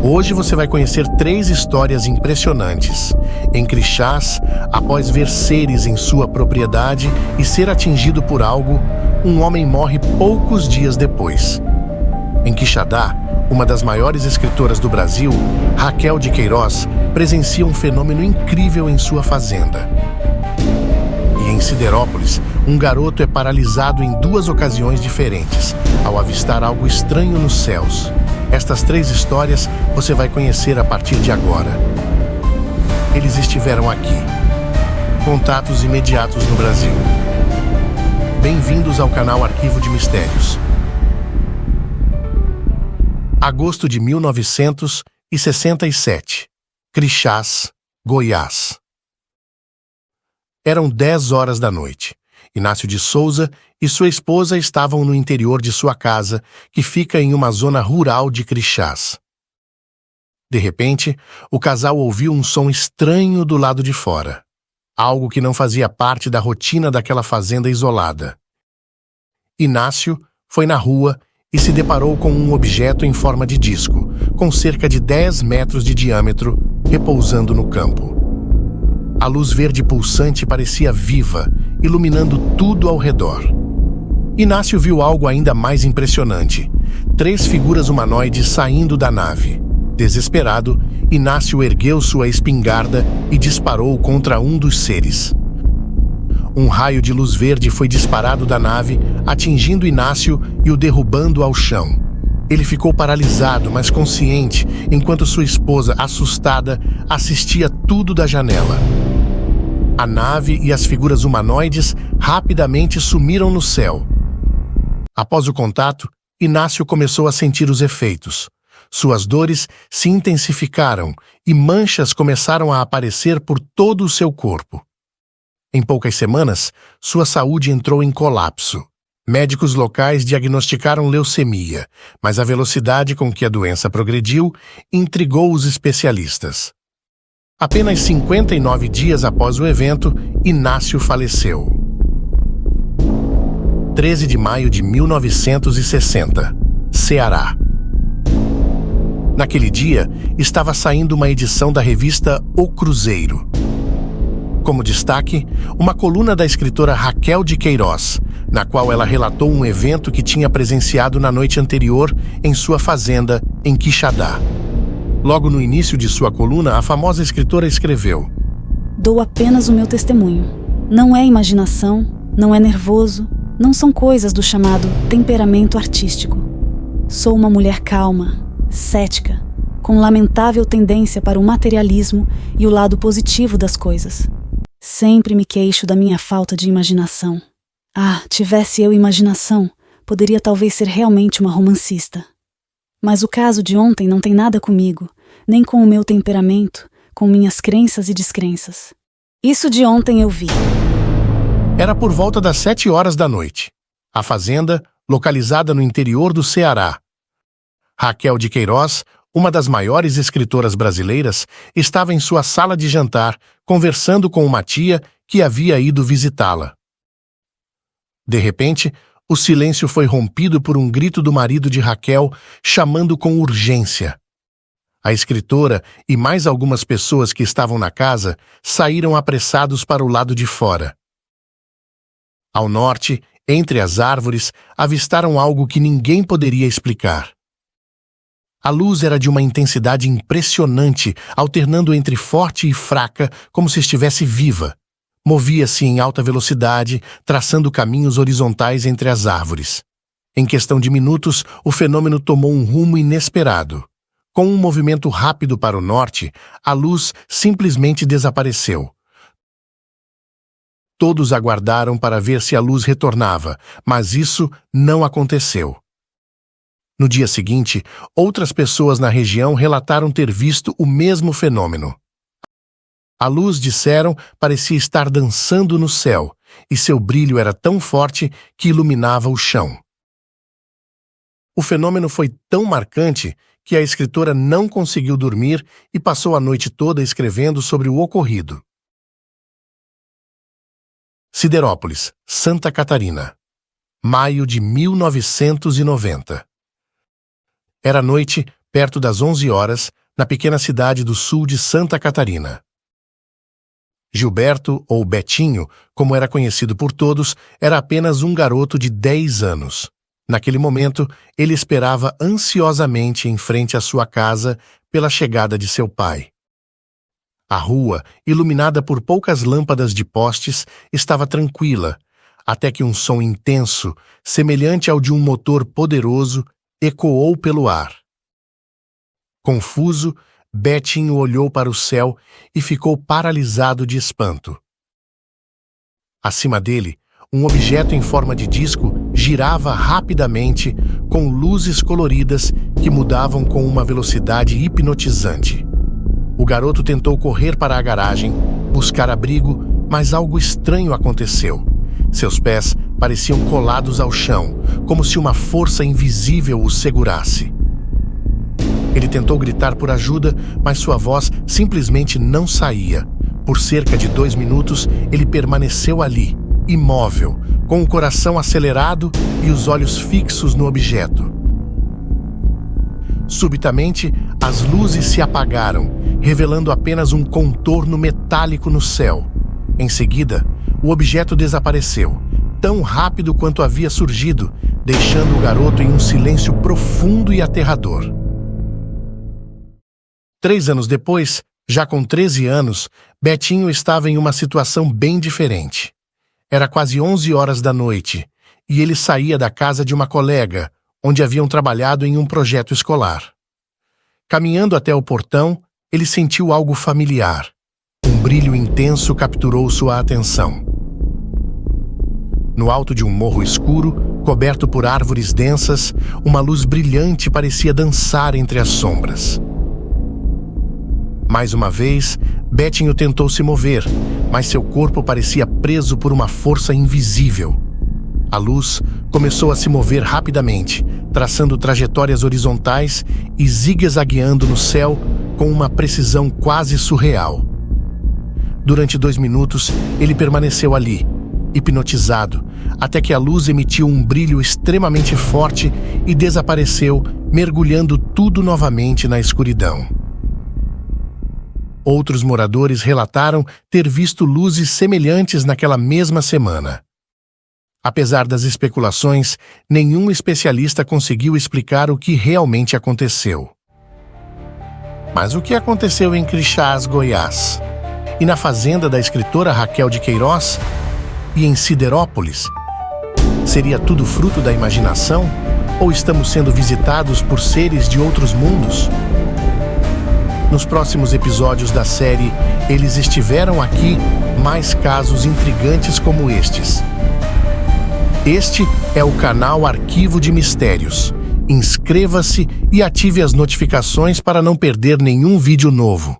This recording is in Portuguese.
Hoje você vai conhecer 3 histórias impressionantes. Em Crixás, após ver seres em sua propriedade e ser atingido por algo, um homem morre poucos dias depois. Em Quixadá, uma das maiores escritoras do Brasil, Raquel de Queiroz, presencia um fenômeno incrível em sua fazenda. E em Siderópolis, um garoto é paralisado em 2 ocasiões diferentes, ao avistar algo estranho nos céus. Estas 3 histórias você vai conhecer a partir de agora. Eles estiveram aqui. Contatos imediatos no Brasil. Bem-vindos ao canal Arquivo de Mistérios. Agosto de 1967. Crixás, Goiás. Eram 10 horas da noite. Inácio de Souza e sua esposa estavam no interior de sua casa, que fica em uma zona rural de Crixás. De repente, o casal ouviu um som estranho do lado de fora. Algo que não fazia parte da rotina daquela fazenda isolada. Inácio foi na rua e se deparou com um objeto em forma de disco, com cerca de 10 metros de diâmetro, repousando no campo. A luz verde pulsante parecia viva, iluminando tudo ao redor. Inácio viu algo ainda mais impressionante: 3 figuras humanoides saindo da nave. Desesperado, Inácio ergueu sua espingarda e disparou contra um dos seres. Um raio de luz verde foi disparado da nave, atingindo Inácio e o derrubando ao chão. Ele ficou paralisado, mas consciente, enquanto sua esposa, assustada, assistia tudo da janela. A nave e as figuras humanoides rapidamente sumiram no céu. Após o contato, Inácio começou a sentir os efeitos. Suas dores se intensificaram e manchas começaram a aparecer por todo o seu corpo. Em poucas semanas, sua saúde entrou em colapso. Médicos locais diagnosticaram leucemia, mas a velocidade com que a doença progrediu intrigou os especialistas. Apenas 59 dias após o evento, Inácio faleceu. 13 de maio de 1960, Ceará. Naquele dia, estava saindo uma edição da revista O Cruzeiro. Como destaque, uma coluna da escritora Raquel de Queiroz, na qual ela relatou um evento que tinha presenciado na noite anterior em sua fazenda, em Quixadá. Logo no início de sua coluna, a famosa escritora escreveu: "Dou apenas o meu testemunho. Não é imaginação, não é nervoso, não são coisas do chamado temperamento artístico. Sou uma mulher calma, cética, com lamentável tendência para o materialismo e o lado positivo das coisas. Sempre me queixo da minha falta de imaginação. Ah, tivesse eu imaginação, poderia talvez ser realmente uma romancista. Mas o caso de ontem não tem nada comigo, nem com o meu temperamento, com minhas crenças e descrenças. Isso de ontem eu vi." Era por volta das 7 horas da noite. A fazenda, localizada no interior do Ceará. Raquel de Queiroz, uma das maiores escritoras brasileiras, estava em sua sala de jantar, conversando com uma tia que havia ido visitá-la. De repente, o silêncio foi rompido por um grito do marido de Raquel, chamando com urgência. A escritora e mais algumas pessoas que estavam na casa saíram apressados para o lado de fora. Ao norte, entre as árvores, avistaram algo que ninguém poderia explicar. A luz era de uma intensidade impressionante, alternando entre forte e fraca, como se estivesse viva. Movia-se em alta velocidade, traçando caminhos horizontais entre as árvores. Em questão de minutos, o fenômeno tomou um rumo inesperado. Com um movimento rápido para o norte, a luz simplesmente desapareceu. Todos aguardaram para ver se a luz retornava, mas isso não aconteceu. No dia seguinte, outras pessoas na região relataram ter visto o mesmo fenômeno. A luz, disseram, parecia estar dançando no céu, e seu brilho era tão forte que iluminava o chão. O fenômeno foi tão marcante que a escritora não conseguiu dormir e passou a noite toda escrevendo sobre o ocorrido. Siderópolis, Santa Catarina. Maio de 1990. Era noite, perto das 11 horas, na pequena cidade do sul de Santa Catarina. Gilberto, ou Betinho, como era conhecido por todos, era apenas um garoto de 10 anos. Naquele momento, ele esperava ansiosamente em frente à sua casa pela chegada de seu pai. A rua, iluminada por poucas lâmpadas de postes, estava tranquila, até que um som intenso, semelhante ao de um motor poderoso, ecoou pelo ar. Confuso, Betinho olhou para o céu e ficou paralisado de espanto. Acima dele, um objeto em forma de disco girava rapidamente, com luzes coloridas que mudavam com uma velocidade hipnotizante. O garoto tentou correr para a garagem, buscar abrigo, mas algo estranho aconteceu. Seus pés pareciam colados ao chão, como se uma força invisível o segurasse. Ele tentou gritar por ajuda, mas sua voz simplesmente não saía. Por cerca de 2 minutos, ele permaneceu ali, imóvel, com o coração acelerado e os olhos fixos no objeto. Subitamente, as luzes se apagaram, revelando apenas um contorno metálico no céu. Em seguida, o objeto desapareceu, tão rápido quanto havia surgido, deixando o garoto em um silêncio profundo e aterrador. 3 anos depois, já com 13 anos, Betinho estava em uma situação bem diferente. Era quase 11 horas da noite, e ele saía da casa de uma colega, onde haviam trabalhado em um projeto escolar. Caminhando até o portão, ele sentiu algo familiar. Um brilho intenso capturou sua atenção. No alto de um morro escuro, coberto por árvores densas, uma luz brilhante parecia dançar entre as sombras. Mais uma vez, Betinho tentou se mover, mas seu corpo parecia preso por uma força invisível. A luz começou a se mover rapidamente, traçando trajetórias horizontais e zigue-zagueando no céu com uma precisão quase surreal. Durante 2 minutos, ele permaneceu ali, hipnotizado, até que a luz emitiu um brilho extremamente forte e desapareceu, mergulhando tudo novamente na escuridão. Outros moradores relataram ter visto luzes semelhantes naquela mesma semana. Apesar das especulações, nenhum especialista conseguiu explicar o que realmente aconteceu. Mas o que aconteceu em Crixás, Goiás? E na fazenda da escritora Raquel de Queiroz? E em Siderópolis? Seria tudo fruto da imaginação? Ou estamos sendo visitados por seres de outros mundos? Nos próximos episódios da série Eles Estiveram Aqui, mais casos intrigantes como estes. Este é o canal Arquivo de Mistérios. Inscreva-se e ative as notificações para não perder nenhum vídeo novo.